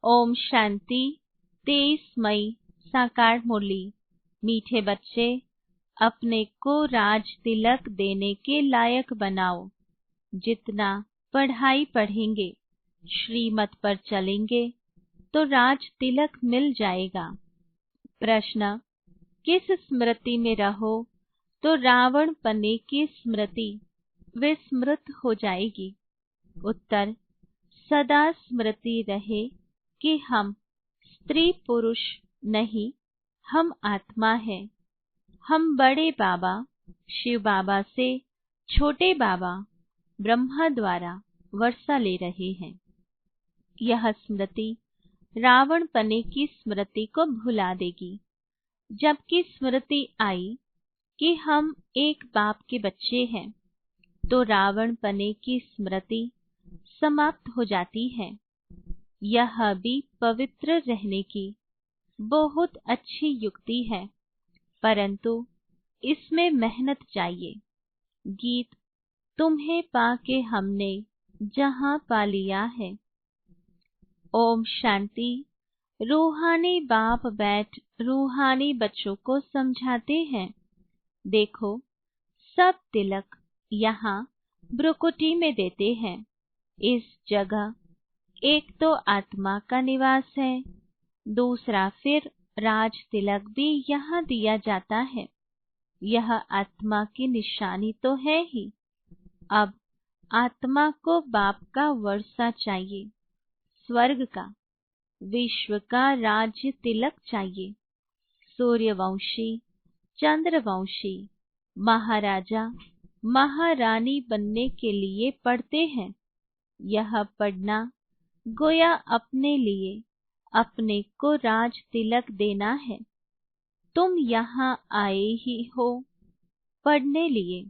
ओम शांति। 23 मई साकार मुरली। मीठे बच्चे, अपने को राज तिलक देने के लायक बनाओ। जितना पढ़ाई पढ़ेंगे, श्रीमत पर चलेंगे तो राज तिलक मिल जाएगा। प्रश्न, किस स्मृति में रहो तो रावण पने की स्मृति विस्मृत हो जाएगी? उत्तर, सदा स्मृति रहे कि हम स्त्री पुरुष नहीं, हम आत्मा है। हम बड़े बाबा शिव बाबा से छोटे बाबा ब्रह्मा द्वारा वर्षा ले रहे हैं। यह स्मृति रावण पने की स्मृति को भुला देगी। जबकि स्मृति आई कि हम एक बाप के बच्चे हैं, तो रावण पने की स्मृति समाप्त हो जाती है। यह भी पवित्र रहने की बहुत अच्छी युक्ति है, परंतु इसमें मेहनत चाहिए। गीत, तुम्हें पाके हमने जहां पा लिया है। ओम शांति। रूहानी बाप बैठ रूहानी बच्चों को समझाते हैं, देखो सब तिलक यहाँ ब्रुकुटी में देते हैं। इस जगह एक तो आत्मा का निवास है, दूसरा फिर राज तिलक भी यहाँ दिया जाता है। यह आत्मा की निशानी तो है ही। अब आत्मा को बाप का वर्षा चाहिए, स्वर्ग का, विश्व का राज्य तिलक चाहिए। सूर्यवंशी, चंद्रवंशी, महाराजा महारानी बनने के लिए पढ़ते हैं। यह पढ़ना गोया अपने लिए अपने को राज तिलक देना है। तुम यहाँ आए ही हो पढ़ने लिए।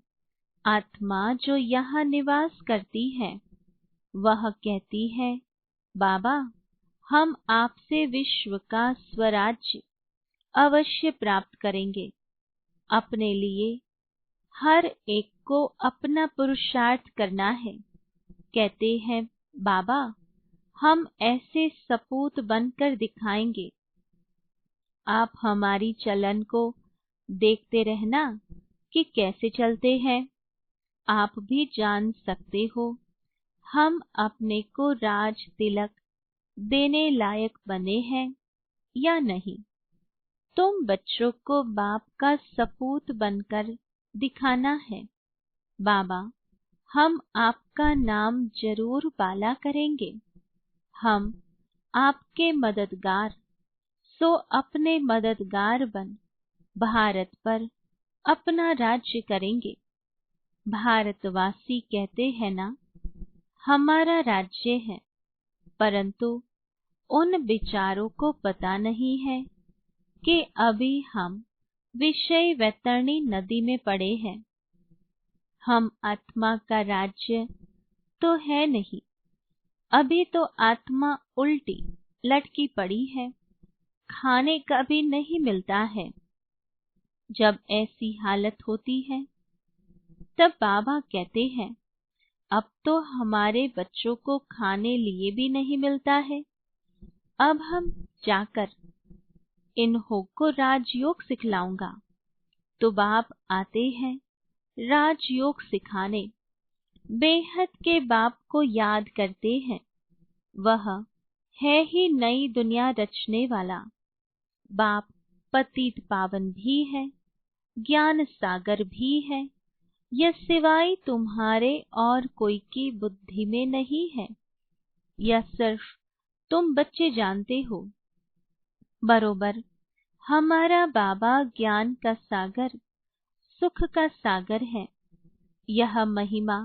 आत्मा जो यहाँ निवास करती है, वह कहती है, बाबा हम आपसे विश्व का स्वराज्य अवश्य प्राप्त करेंगे। अपने लिए हर एक को अपना पुरुषार्थ करना है। कहते हैं, बाबा हम ऐसे सपूत बनकर दिखाएंगे। आप हमारी चलन को देखते रहना कि कैसे चलते हैं। आप भी जान सकते हो हम अपने को राज तिलक देने लायक बने हैं या नहीं। तुम बच्चों को बाप का सपूत बनकर दिखाना है। बाबा हम आपका नाम जरूर बाला करेंगे। हम आपके मददगार, सो अपने मददगार बन भारत पर अपना राज्य करेंगे। भारतवासी कहते हैं ना, हमारा राज्य है, परंतु उन विचारों को पता नहीं है कि अभी हम विषय वैतरणी नदी में पड़े हैं। हम आत्मा का राज्य तो है नहीं। अभी तो आत्मा उल्टी लटकी पड़ी है, खाने का भी नहीं मिलता है। जब ऐसी हालत होती है, तब बाबा कहते हैं, अब तो हमारे बच्चों को खाने लिए भी नहीं मिलता है। अब हम जाकर इन्हों को राजयोग सिखलाऊंगा। तो बाप आते हैं राजयोग सिखाने। बेहद के बाप को याद करते हैं। वह है ही नई दुनिया रचने वाला। बाप पतित पावन भी है, ज्ञान सागर भी है। यह सिवाय तुम्हारे और कोई की बुद्धि में नहीं है। यह सिर्फ तुम बच्चे जानते हो। बरोबर हमारा बाबा ज्ञान का सागर, सुख का सागर है। यह महिमा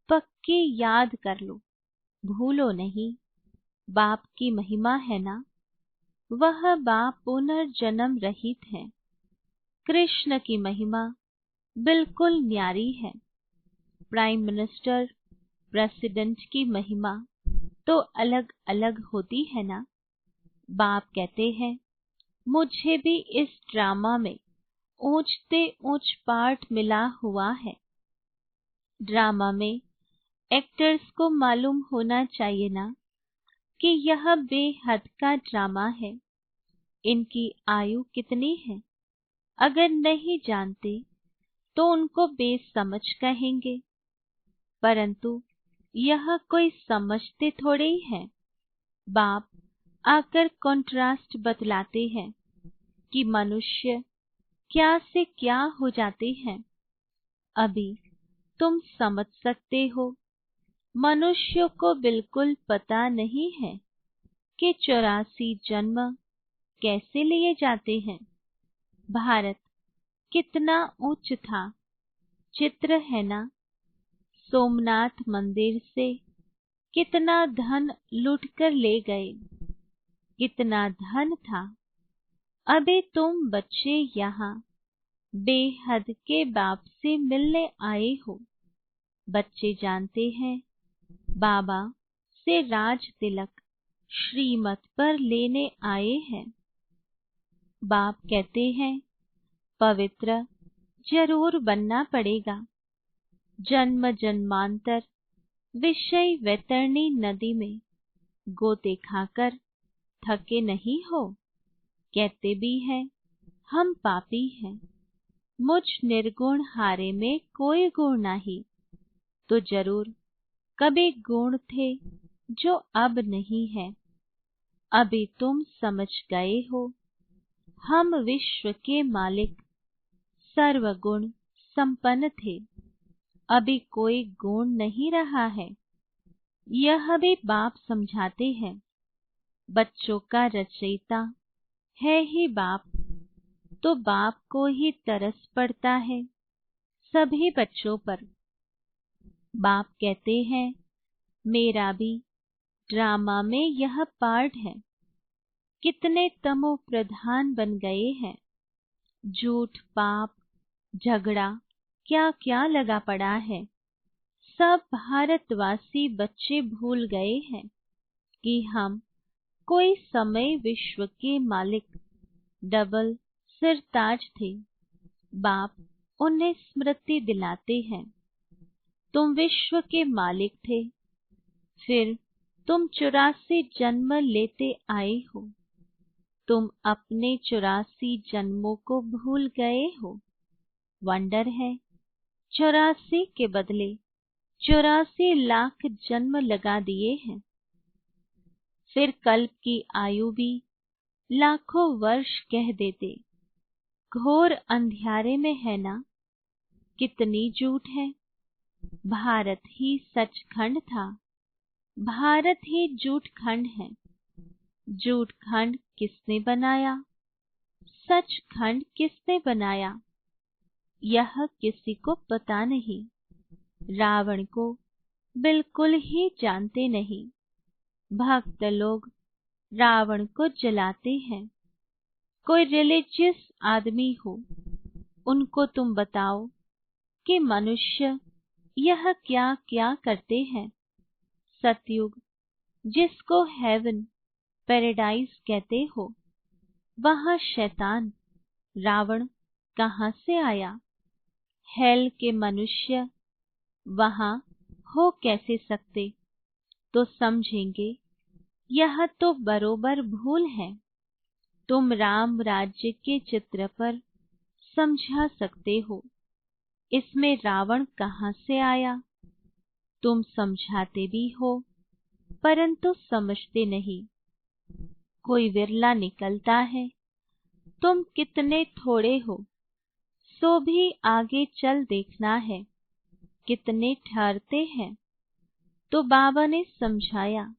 पक्की याद कर लो, भूलो नहीं। बाप की महिमा है ना, वह बाप पुनर्जन्म रहित है। कृष्ण की महिमा बिल्कुल न्यारी है। प्राइम मिनिस्टर, प्रेसिडेंट की महिमा तो अलग अलग होती है ना। बाप कहते हैं, मुझे भी इस ड्रामा में ऊंचते ऊंच पार्ट मिला हुआ है। ड्रामा में एक्टर्स को मालूम होना चाहिए ना कि यह बेहद का ड्रामा है। इनकी आयु कितनी है? अगर नहीं जानते तो उनको बेसमझ कहेंगे, परंतु यह कोई समझते थोड़े ही है। बाप आकर कंट्रास्ट बतलाते हैं कि मनुष्य क्या से क्या हो जाते हैं। अभी तुम समझ सकते हो। मनुष्यों को बिल्कुल पता नहीं है कि 84 जन्म कैसे लिए जाते हैं। भारत कितना उच्च था, चित्र है ना। सोमनाथ मंदिर से कितना धन लूट कर ले गए, कितना धन था। अभी तुम बच्चे यहाँ बेहद के बाप से मिलने आए हो। बच्चे जानते हैं बाबा से राज तिलक श्रीमत पर लेने आए हैं। बाप कहते हैं पवित्र जरूर बनना पड़ेगा। जन्म जन्मांतर विषय वैतरणी नदी में गोते खाकर थके नहीं हो। कहते भी हैं हम पापी हैं, मुझ निर्गुण हारे में कोई गुण नहीं। तो जरूर कभी गुण थे जो अब नहीं है। अभी तुम समझ गए हो हम विश्व के मालिक सर्वगुण संपन्न थे। अभी कोई गुण नहीं रहा है। यह भी बाप समझाते हैं। बच्चों का रचयिता है ही बाप, तो बाप को ही तरस पड़ता है सभी बच्चों पर। बाप कहते हैं मेरा भी ड्रामा में यह पार्ट है। कितने तमो प्रधान बन गए हैं। झूठ, पाप, झगड़ा क्या क्या लगा पड़ा है। सब भारतवासी बच्चे भूल गए हैं कि हम कोई समय विश्व के मालिक डबल सिरताज थे। बाप उन्हें स्मृति दिलाते हैं तुम विश्व के मालिक थे, फिर तुम 84 जन्म लेते आए हो। तुम अपने 84 जन्मों को भूल गए हो। वंडर है 84 के बदले 84 लाख जन्म लगा दिए हैं। फिर कल्प की आयु भी लाखों वर्ष कह देते। घोर अंधियारे में है ना। कितनी झूठ है। भारत ही सचखंड था, भारत ही झूठ खंड है। झूठ खंड किसने बनाया, सचखंड किसने बनाया, यह किसी को पता नहीं। रावण को बिल्कुल ही जानते नहीं। भक्त लोग रावण को जलाते हैं। कोई रिलीजियस आदमी हो, उनको तुम बताओ कि मनुष्य यह क्या क्या करते हैं। सतयुग जिसको हेवन पैराडाइज कहते हो, वहाँ शैतान रावण कहाँ से आया। हेल के मनुष्य वहाँ हो कैसे सकते। तो समझेंगे यह तो बरोबर भूल है। तुम राम राज्य के चित्र पर समझा सकते हो, इसमें रावण कहाँ से आया। तुम समझाते भी हो परंतु समझते नहीं। कोई विरला निकलता है। तुम कितने थोड़े हो, सो भी आगे चल देखना है। कितने ठहरते हैं। तो बाबा ने समझाया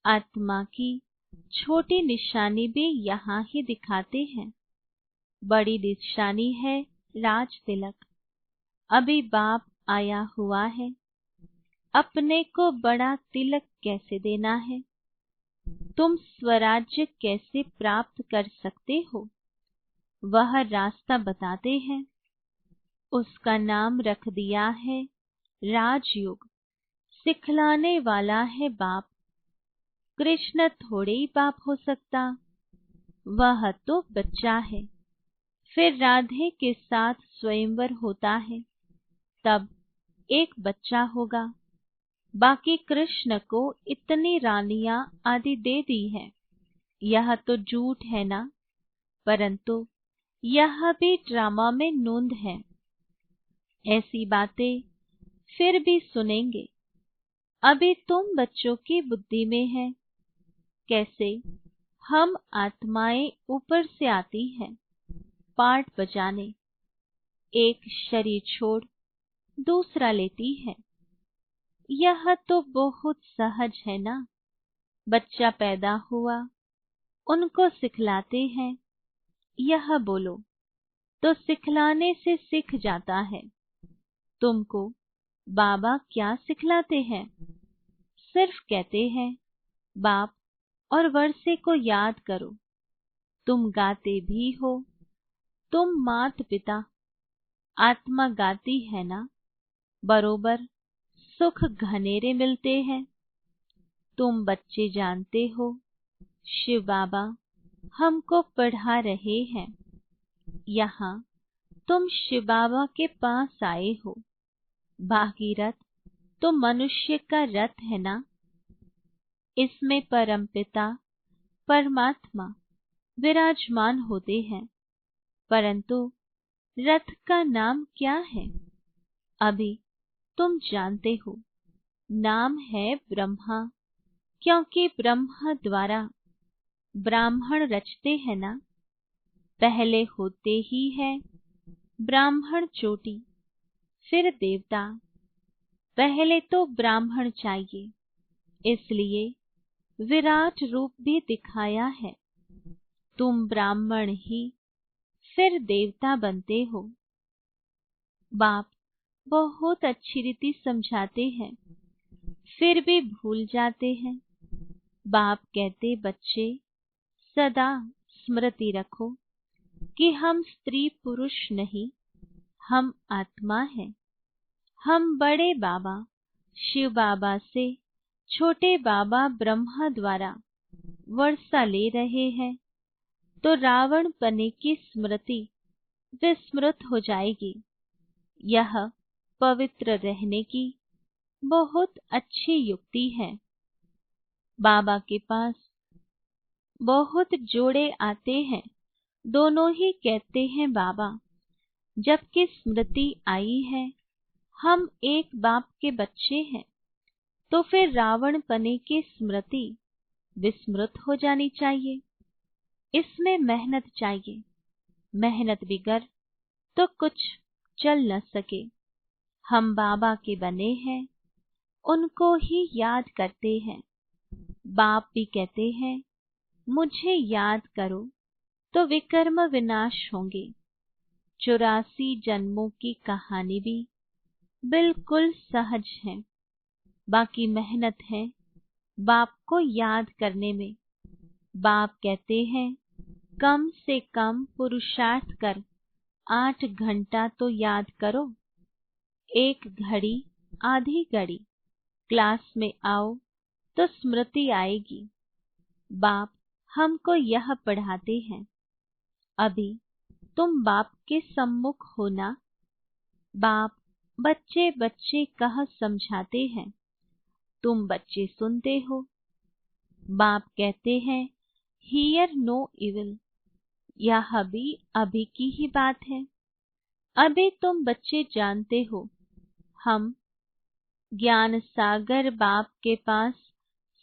आत्मा की छोटी निशानी भी यहाँ ही दिखाते हैं। बड़ी निशानी है राज तिलक। अभी बाप आया हुआ है। अपने को बड़ा तिलक कैसे देना है। तुम स्वराज्य कैसे प्राप्त कर सकते हो, वह रास्ता बताते हैं। उसका नाम रख दिया है राजयोग। सिखलाने वाला है बाप। कृष्ण थोड़े ही बाप हो सकता, वह तो बच्चा है। फिर राधे के साथ स्वयंवर होता है, तब एक बच्चा होगा। बाकी कृष्ण को इतनी रानियां आदि दे दी हैं, यह तो झूठ है ना। परंतु यह भी ड्रामा में नूंद है। ऐसी बातें फिर भी सुनेंगे। अभी तुम बच्चों की बुद्धि में है, कैसे हम आत्माएं ऊपर से आती हैं पाठ बजाने, एक शरीर छोड़ दूसरा लेती है। यह तो बहुत सहज है ना। बच्चा पैदा हुआ, उनको सिखलाते हैं, यह बोलो, तो सिखलाने से सीख जाता है। तुमको बाबा क्या सिखलाते हैं? सिर्फ कहते हैं बाप और वर्षे को याद करो। तुम गाते भी हो, तुम मात पिता आत्मा गाती है ना, बरोबर सुख घनेरे मिलते हैं। तुम बच्चे जानते हो शिव बाबा हमको पढ़ा रहे हैं। यहाँ तुम शिव बाबा के पास आए हो। भागीरथ तो मनुष्य का रथ है ना। इसमें परमपिता परमात्मा विराजमान होते हैं, परंतु रथ का नाम क्या है? अभी तुम जानते हो, नाम है ब्रह्मा, क्योंकि ब्रह्मा द्वारा ब्राह्मण रचते हैं ना। पहले होते ही है ब्राह्मण चोटी, फिर देवता। पहले तो ब्राह्मण चाहिए, इसलिए विराट रूप भी दिखाया है। तुम ब्राह्मण ही फिर देवता बनते हो। बाप बहुत अच्छी रीति समझाते हैं, फिर भी भूल जाते हैं। बाप कहते बच्चे सदा स्मृति रखो कि हम स्त्री पुरुष नहीं, हम आत्मा हैं। हम बड़े बाबा शिव बाबा से छोटे बाबा ब्रह्मा द्वारा वर्षा ले रहे हैं, तो रावण पने की स्मृति विस्मृत हो जाएगी। यह पवित्र रहने की बहुत अच्छी युक्ति है। बाबा के पास बहुत जोड़े आते हैं, दोनों ही कहते हैं बाबा जबकि स्मृति आई है हम एक बाप के बच्चे हैं, तो फिर रावण पने की स्मृति विस्मृत हो जानी चाहिए। इसमें मेहनत चाहिए, मेहनत बिगर तो कुछ चल न सके। हम बाबा के बने हैं, उनको ही याद करते हैं। बाप भी कहते हैं मुझे याद करो तो विकर्म विनाश होंगे। 84 जन्मों की कहानी भी बिल्कुल सहज है। बाकी मेहनत है बाप को याद करने में। बाप कहते हैं कम से कम पुरुषार्थ कर 8 घंटा तो याद करो। एक घड़ी आधी घड़ी क्लास में आओ तो स्मृति आएगी। बाप हमको यह पढ़ाते हैं। अभी तुम बाप के सम्मुख हो ना। बाप बच्चे बच्चे कह समझाते हैं, तुम बच्चे सुनते हो। बाप कहते हैं हियर नो इविल। यह भी अभी की ही बात है। अभी तुम बच्चे जानते हो, हम ज्ञान सागर बाप के पास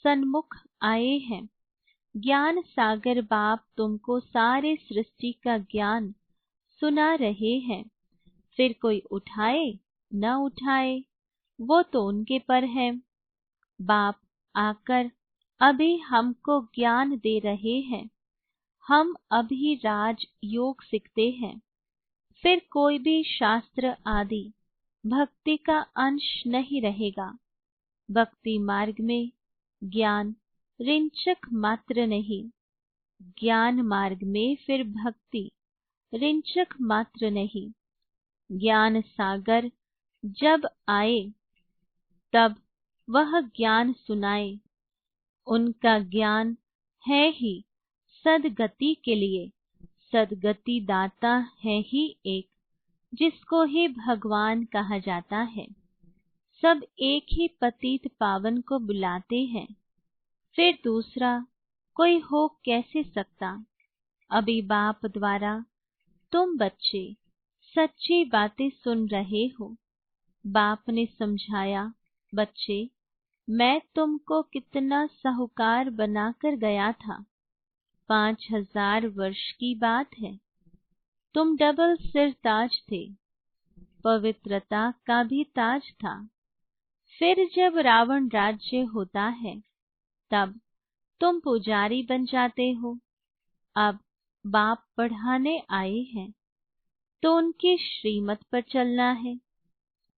सन्मुख आए हैं। ज्ञान सागर बाप तुमको सारे सृष्टि का ज्ञान सुना रहे हैं। फिर कोई उठाए न उठाए वो तो उनके पर है। बाप आकर अभी हमको ज्ञान दे रहे हैं। हम अभी राज योग सीखते हैं। फिर कोई भी शास्त्र आदि भक्ति का अंश नहीं रहेगा। भक्ति मार्ग में ज्ञान रिंचक मात्र नहीं, ज्ञान मार्ग में फिर भक्ति रिंचक मात्र नहीं। ज्ञान सागर जब आए तब वह ज्ञान सुनाए। उनका ज्ञान है ही सदगति के लिए। सदगति दाता है ही एक, जिसको ही भगवान कहा जाता है। सब एक ही पतित पावन को बुलाते हैं, फिर दूसरा कोई हो कैसे सकता। अभी बाप द्वारा तुम बच्चे सच्ची बातें सुन रहे हो। बाप ने समझाया, बच्चे मैं तुमको कितना साहूकार बनाकर गया था। 5000 वर्ष की बात है। तुम डबल सिर ताज थे, पवित्रता का भी ताज था। फिर जब रावण राज्य होता है तब तुम पुजारी बन जाते हो। अब बाप पढ़ाने आए हैं तो उनकी श्रीमत पर चलना है,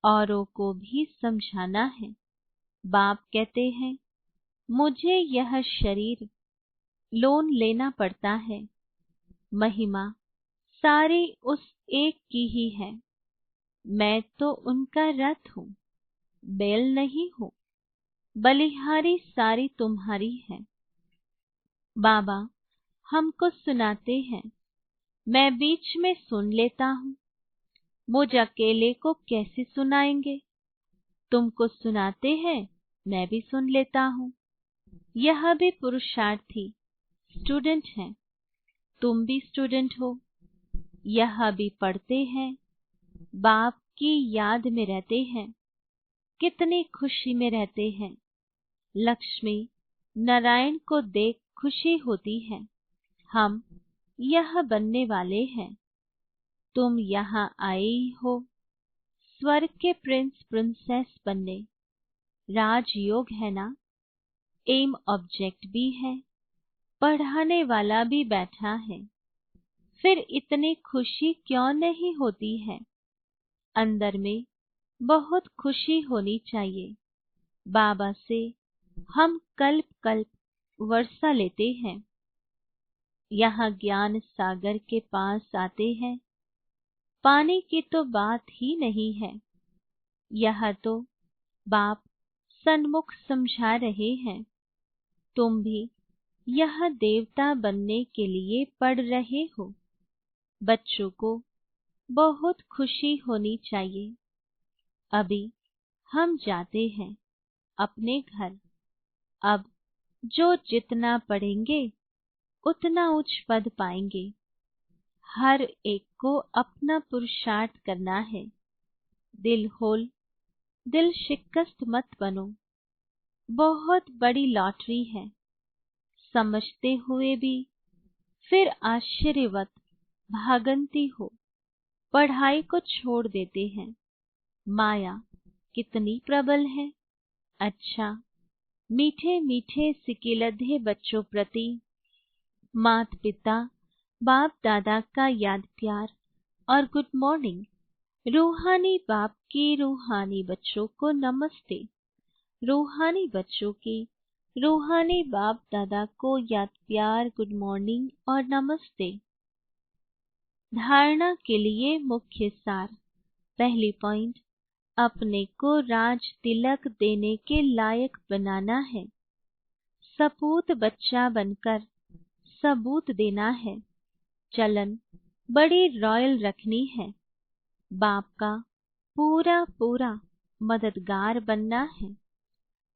औरों को भी समझाना है। बाप कहते हैं मुझे यह शरीर लोन लेना पड़ता है। महिमा सारी उस एक की ही है। मैं तो उनका रथ हूँ, बैल नहीं हूँ। बलिहारी सारी तुम्हारी है। बाबा हमको सुनाते हैं, मैं बीच में सुन लेता हूँ। मुझ अकेले को कैसे सुनाएंगे। तुमको सुनाते हैं, मैं भी सुन लेता हूँ। यह भी पुरुषार्थी स्टूडेंट हैं, तुम भी स्टूडेंट हो। यह भी पढ़ते हैं, बाप की याद में रहते हैं, कितनी खुशी में रहते हैं। लक्ष्मी नारायण को देख खुशी होती है। हम यह बनने वाले हैं। तुम यहाँ आए हो स्वर्ग के प्रिंस प्रिंसेस बनने। राजयोग है ना, एम ऑब्जेक्ट भी है, पढ़ाने वाला भी बैठा है। फिर इतनी खुशी क्यों नहीं होती है। अंदर में बहुत खुशी होनी चाहिए। बाबा से हम कल्प कल्प वर्षा लेते हैं। यहाँ ज्ञान सागर के पास आते हैं, पानी की तो बात ही नहीं है। यह तो बाप सन्मुख समझा रहे हैं। तुम भी यह देवता बनने के लिए पढ़ रहे हो। बच्चों को बहुत खुशी होनी चाहिए। अभी हम जाते हैं अपने घर। अब जो जितना पढ़ेंगे उतना उच्च पद पाएंगे। हर एक को अपना पुरुषार्थ करना है। दिल होल, दिल शिकस्त मत बनो। बहुत बड़ी लॉटरी है। समझते हुए भी फिर आश्चर्यवत भागंती हो, पढ़ाई को छोड़ देते हैं। माया कितनी प्रबल है। अच्छा, मीठे मीठे सिकिलधे बच्चों प्रति माता पिता बाप दादा का याद प्यार और गुड मॉर्निंग। रूहानी बाप की रूहानी बच्चों को नमस्ते। रूहानी बच्चों की रूहानी बाप दादा को याद प्यार, गुड मॉर्निंग और नमस्ते। धारणा के लिए मुख्य सार। पहली पॉइंट, अपने को राज तिलक देने के लायक बनाना है। सपूत बच्चा बनकर सबूत देना है। चलन बड़ी रॉयल रखनी है। बाप का पूरा पूरा मददगार बनना है।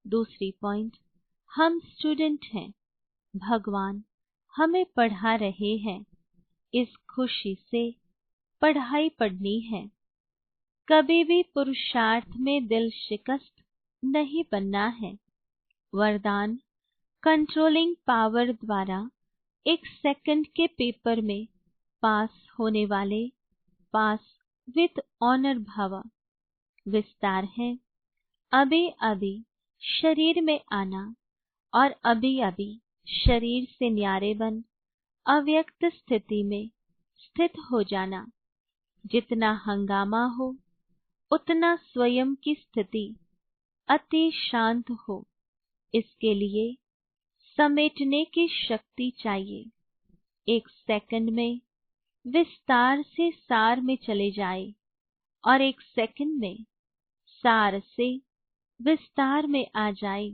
दूसरी पॉइंट, हम स्टूडेंट हैं, भगवान हमें पढ़ा रहे हैं। इस खुशी से पढ़ाई पढ़नी है। कभी भी पुरुषार्थ में दिल शिकस्त नहीं बनना है। वरदान, कंट्रोलिंग पावर द्वारा 1 सेकंड के पेपर में पास होने वाले पास विद ऑनर भव। विस्तार है, अभी अभी शरीर में आना और अभी अभी शरीर से न्यारे बन अव्यक्त स्थिति में स्थित हो जाना। जितना हंगामा हो उतना स्वयं की स्थिति अति शांत हो। इसके लिए समेटने की शक्ति चाहिए। 1 सेकंड में विस्तार से सार में चले जाए और 1 सेकंड में सार से विस्तार में आ जाए।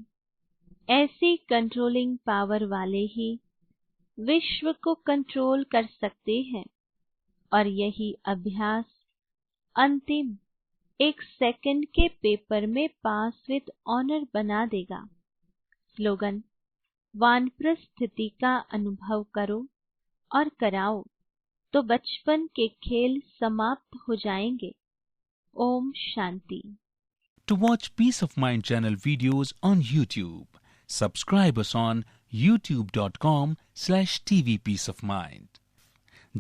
ऐसी कंट्रोलिंग पावर वाले ही विश्व को कंट्रोल कर सकते हैं। और यही अभ्यास अंतिम एक सेकंड के पेपर में पास विद ऑनर बना देगा। स्लोगन: वानप्रस्थ स्थिति का अनुभव करो और कराओ तो बचपन के खेल समाप्त हो जाएंगे। Om Shanti. To watch Peace of Mind channel videos on YouTube, subscribe us on youtube.com/tvpeaceofmind.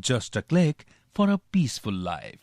Just a click for a peaceful life.